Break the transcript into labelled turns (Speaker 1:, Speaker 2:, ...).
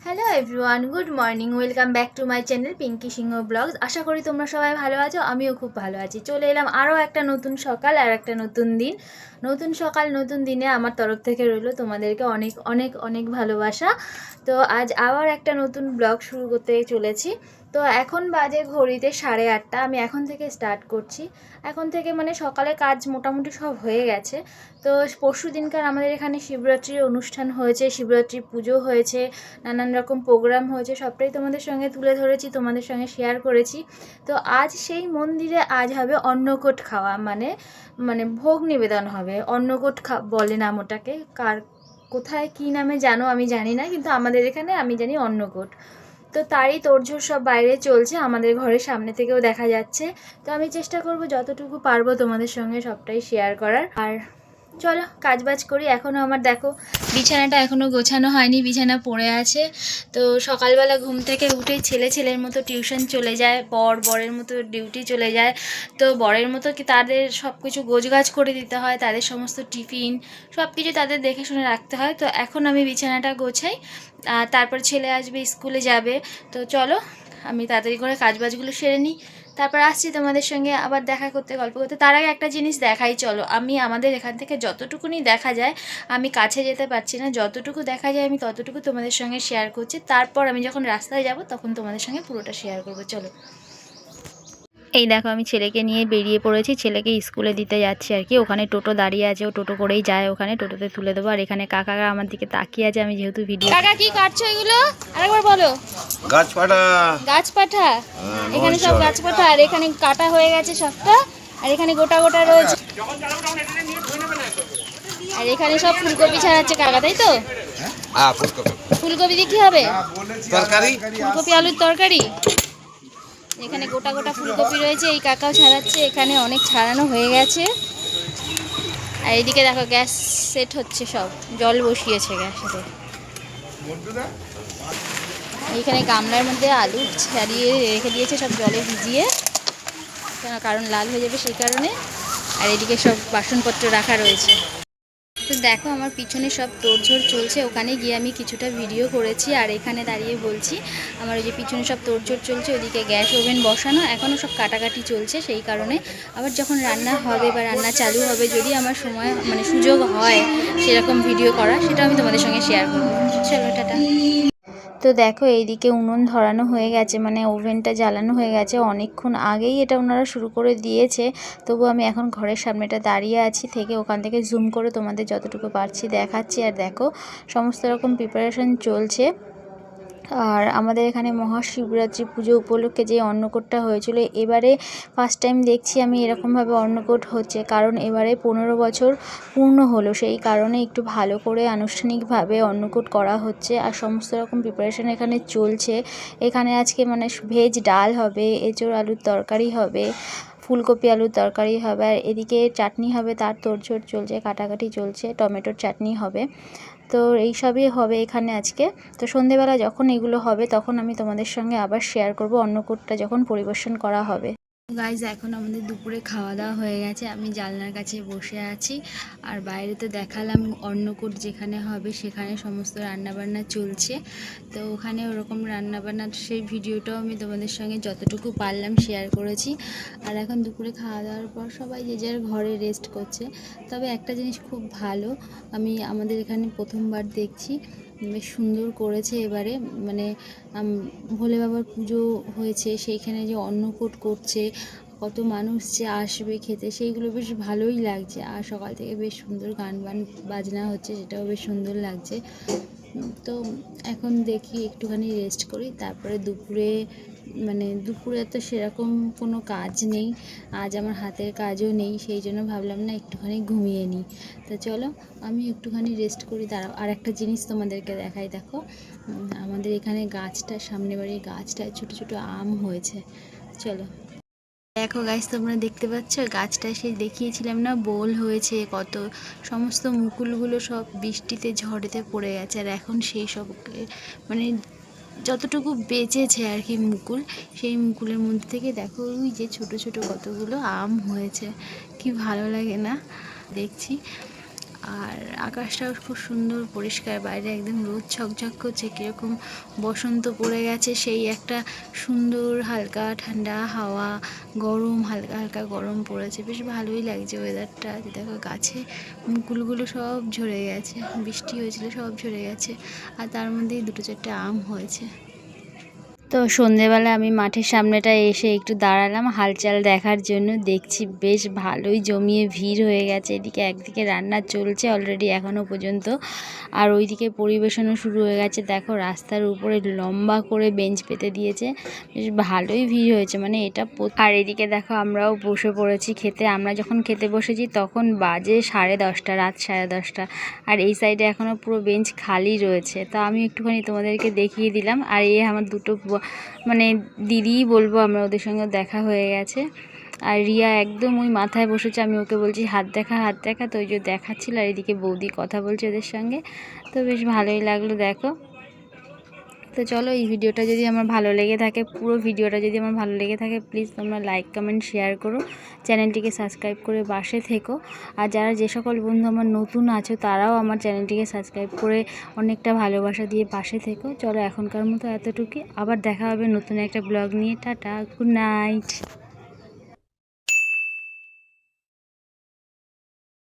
Speaker 1: Hello everyone, good morning. Welcome back to my channel Pinky Singh blogs. আশা করি তোমরা সবাই ভালো আছো, আমিও খুব ভালো আছি। চলে এলাম আরও একটা নতুন সকাল আর একটা নতুন দিন। নতুন সকাল নতুন দিনে আমার তরফ থেকে রইলো তোমাদেরকে অনেক অনেক অনেক ভালোবাসা। তো আজ আবার একটা নতুন ব্লগ শুরু করতে চলেছি। তো এখন বাজে ঘড়িতে 8:30। আমি এখন থেকে স্টার্ট করছি। এখন থেকে মানে সকালে কাজ মোটামুটি সব হয়ে গেছে। তো পরশু দিনকার আমাদের এখানে শিবরাত্রির অনুষ্ঠান হয়েছে, শিবরাত্রি পুজো হয়েছে, নানান রকম প্রোগ্রাম হয়েছে, সবটাই তোমাদের সঙ্গে তুলে ধরেছি, তোমাদের সঙ্গে শেয়ার করেছি। তো আজ সেই মন্দিরে আজ হবে অন্নকূট খাওয়া, মানে মানে ভোগ নিবেদন হবে। অন্নকূট বলে নাম ওটাকে, কার কোথায় কী নামে জানো আমি জানি না, কিন্তু আমাদের এখানে আমি জানি অন্নকূট। তো তারই তোড়জোড় সব বাইরে চলছে, আমাদের ঘরের সামনে থেকেও দেখা যাচ্ছে। তো আমি চেষ্টা করব যতটুকু পারবো তোমাদের সঙ্গে সবটাই শেয়ার করার। আর চলো কাজবাজ করি। এখনও আমার দেখো বিছানাটা এখনও গোছানো হয়নি, বিছানা পড়ে আছে। তো সকালবেলা ঘুম থেকে উঠেই ছেলের মতো টিউশন চলে যায়, বরের মতো ডিউটি চলে যায়। তো বরের মতো কি তাদের সব কিছু গোছগাছ করে দিতে হয়, তাদের সমস্ত টিফিন সব কিছু তাদের দেখে শুনে রাখতে হয়। তো এখন আমি বিছানাটা গোছাই, তারপর ছেলে আসবে, স্কুলে যাবে। তো চলো আমি তাড়াতাড়ি করে কাজবাজগুলো সেরে নিই, তারপর আসছি তোমাদের সঙ্গে আবার দেখা করতে, গল্প করতে। তার আগে একটা জিনিস দেখাই চলো। আমি আমাদের এখান থেকে যতটুকুনি দেখা যায়, আমি কাছে যেতে পারছি না, যতটুকু দেখা যায় আমি ততটুকু তোমাদের সঙ্গে শেয়ার করছি। তারপর আমি যখন রাস্তায় যাব তখন তোমাদের সঙ্গে পুরোটা শেয়ার করবো। চলো, এই দেখো আমি ছেলেকে নিয়ে বেরিয়ে পড়েছি, ছেলেকে স্কুলে দিতে যাচ্ছি আর কি। ওখানে টোটো দাঁড়িয়ে আছে, ও টোটো করেই যায়, ওখানে টোটোতে তুলে দেবো। আর এখানে কাকারা আমার দিকে তাকিয়ে আছে, আমি যেহেতু ভিডিও। কাকা কি কাটছো এগুলো আরেকবার বলো।
Speaker 2: গাছপাটা
Speaker 1: গাছপাঠা, এখানে সব গাছপাঠা, আর এখানে কাটা হয়ে গেছে সবটা, আর এখানে গোটা গোটা রয়েছে, আর এখানে সব ফুলকপি ছাড়াচ্ছে কাকা, তাই তো? ফুলকপি দিয়ে কি হবে?
Speaker 2: তরকারি,
Speaker 1: ফুলকপি আলুর তরকারি। এখানে গোটা গোটা ফুলকপি রয়েছে, এই কাকাও ছাড়াচ্ছে, এখানে অনেক ছাড়ানো হয়ে গেছে। আর এইদিকে দেখো গ্যাস সেট হচ্ছে, সব জল বসিয়েছে গ্যাসে। এইখানে গামলার মধ্যে আলু ছাড়িয়ে রেখে দিয়েছে, সব জলে ভিজিয়ে, কারণ লাল হয়ে যাবে সেই কারণে। আর এদিকে সব বাসনপত্র রাখা রয়েছে। তো দেখো আমার পিছনে সব তোড়জোড় চলছে, ওখানে গিয়ে আমি কিছুটা ভিডিও করেছি, আর এখানে দাঁড়িয়ে বলছি। আমার ওই যে পিছনে সব তোড়জোড় চলছে, ওদিকে গ্যাস ওভেন বসানো, এখনও সব কাটাকাটি চলছে, সেই কারণে আবার যখন রান্না হবে বা রান্না চালু হবে, যদি আমার সময় মানে সুযোগ হয় সেরকম ভিডিও করা, সেটা আমি তোমাদের সঙ্গে শেয়ার করবো। চলো টাটা। তো দেখো এইদিকে উনুন ধরানো হয়ে গেছে, মানে ওভেনটা জ্বালানো হয়ে গেছে, অনেকক্ষণ আগেই এটা ওনারা শুরু করে দিয়েছে। তবু আমি এখন ঘরের সামনেটা দাঁড়িয়ে আছি, থেকে ওখান থেকে জুম করে তোমাদের যতটুকু পারছি দেখাচ্ছি। আর দেখো সমস্ত রকম প্রিপারেশন চলছে। আর আমাদের এখানে মহাশিবরাত্রি পুজো উপলক্ষে যে অন্নকূটটা হয়েছিল, এবারে ফার্স্ট টাইম দেখছি আমি এরকমভাবে অন্নকূট হচ্ছে, কারণ এবারে 15 বছর পূর্ণ হলো, সেই কারণে একটু ভালো করে আনুষ্ঠানিকভাবে অন্নকূট করা হচ্ছে। আর সমস্ত রকম প্রিপারেশন এখানে চলছে। এখানে আজকে মানে ভেজ ডাল হবে, এঁচোড় আলুর তরকারি হবে, ফুলকপি আলুর তরকারি হবে, আর এদিকে চাটনি হবে, তার তোড়জোড় চলছে, কাটাকাটি চলছে, টমেটোর চাটনি হবে। তো এইসবই হবে এখানে আজকে। তো সন্ধেবেলা যখন এগুলো হবে তখন আমি তোমাদের সঙ্গে আবার শেয়ার করব, অন্নকূটটা যখন পরিবেশন করা হবে। গাইজ এখন আমাদের দুপুরে খাওয়া দাওয়া হয়ে গেছে, আমি জানলার কাছে বসে আছি, আর বাইরে তো দেখালাম অন্নকূট যেখানে হবে সেখানে সমস্ত রান্নাবান্না চলছে। তো ওখানে ওরকম রান্নাবান্নার সেই ভিডিওটাও আমি তোমাদের সঙ্গে যতটুকু পারলাম শেয়ার করেছি। আর এখন দুপুরে খাওয়া দাওয়ার পর সবাই যে যার ঘরে রেস্ট করছে। তবে একটা জিনিস খুব ভালো, আমি আমাদের এখানে প্রথমবার দেখছি, বেশ সুন্দর করেছে এবারে, মানে ভোলে বাবার পুজো হয়েছে, সেইখানে যে অন্নকূট করছে, কত মানুষ যে আসবে খেতে, সেইগুলো বেশ ভালোই লাগছে। আর সকাল থেকে বেশ সুন্দর গান বাজনা হচ্ছে, সেটাও বেশ সুন্দর লাগছে। তো এখন দেখি একটুখানি রেস্ট করি, তারপরে দুপুরে তো সেরকম কোনো কাজ নেই, আজ আমার হাতের কাজও নেই, সেই জন্য ভাবলাম না একটুখানি ঘুমিয়ে নিই। তো চলো আমি একটুখানি রেস্ট করি। দাঁড়াও, আর একটা জিনিস তোমাদেরকে দেখাই। দেখো আমাদের এখানে গাছটা, সামনে বাড়ির গাছটায় ছোটো ছোটো আম হয়েছে। চলো দেখো গাছ, তোমরা দেখতে পাচ্ছ গাছটায় সেই দেখিয়েছিলাম না বোল হয়েছে কত, সমস্ত মুকুলগুলো সব বৃষ্টিতে ঝড়েতে পড়ে গেছে। আর এখন সেই সব মানে যতটুকু বেঁচেছে আর কি মুকুল, সেই মুকুলের মধ্যে থেকে দেখো ওই যে ছোট ছোট কতগুলো আম হয়েছে, কি ভালো লাগে না দেখছি। আর আকাশটাও খুব সুন্দর পরিষ্কার, বাইরে একদম রোদ ঝকঝক করছে, কীরকম বসন্ত পড়ে গেছে, সেই একটা সুন্দর হালকা ঠান্ডা হাওয়া, গরম হালকা হালকা গরম পড়েছে, বেশ ভালোই লাগছে ওয়েদারটা। দেখো গাছে মুকুলগুলো সব ঝরে গেছে, বৃষ্টি হয়েছিল সব ঝরে গেছে, আর তার মধ্যেই 2-4টে আম হয়েছে। তো সন্ধেবেলা আমি মাঠের সামনেটায় এসে একটু দাঁড়ালাম হালচাল দেখার জন্য। দেখছি বেশ ভালোই জমিয়ে ভিড় হয়ে গেছে, এদিকে একদিকে রান্না চলছে অলরেডি এখনও পর্যন্ত, আর ওইদিকে পরিবেশনও শুরু হয়ে গেছে। দেখো রাস্তার উপরে লম্বা করে বেঞ্চ পেতে দিয়েছে, বেশ ভালোই ভিড় হয়েছে, মানে এটা। আর এদিকে দেখো আমরাও বসে পড়েছি খেতে। আমরা যখন খেতে বসেছি তখন বাজে 10:30, রাত 10:30, আর এই সাইডে এখনও পুরো বেঞ্চ খালি রয়েছে। তা আমি একটুখানি তোমাদেরকে দেখিয়ে দিলাম। আর এই আমার দুটো মানে দিদিই বলবো, আমরা ওদের সঙ্গে দেখা হয়ে গেছে। আর রিয়া একদম ওই মাথায় বসেছে, আমি ওকে বলছি হাত দেখা হাত দেখা, তো ওই যে দেখাচ্ছিল। আর এদিকে বৌদি কথা বলছে ওদের সঙ্গে, তো বেশ ভালোই লাগলো দেখো। তো চলো, এই ভিডিওটা যদি আমার ভালো লেগে থাকে, পুরো ভিডিওটা যদি আমার ভালো লেগে থাকে, প্লিজ তোমরা লাইক কমেন্ট শেয়ার করো, চ্যানেলটিকে সাবস্ক্রাইব করে পাশে থেকো। আর যারা যে সকল বন্ধু আমার নতুন আছো তারাও আমার চ্যানেলটিকে সাবস্ক্রাইব করে অনেকটা ভালোবাসা দিয়ে পাশে থেকো। চলো এখনকার মতো এতটুকুই, আবার দেখা হবে নতুন একটা ব্লগ নিয়ে। Tata, good night.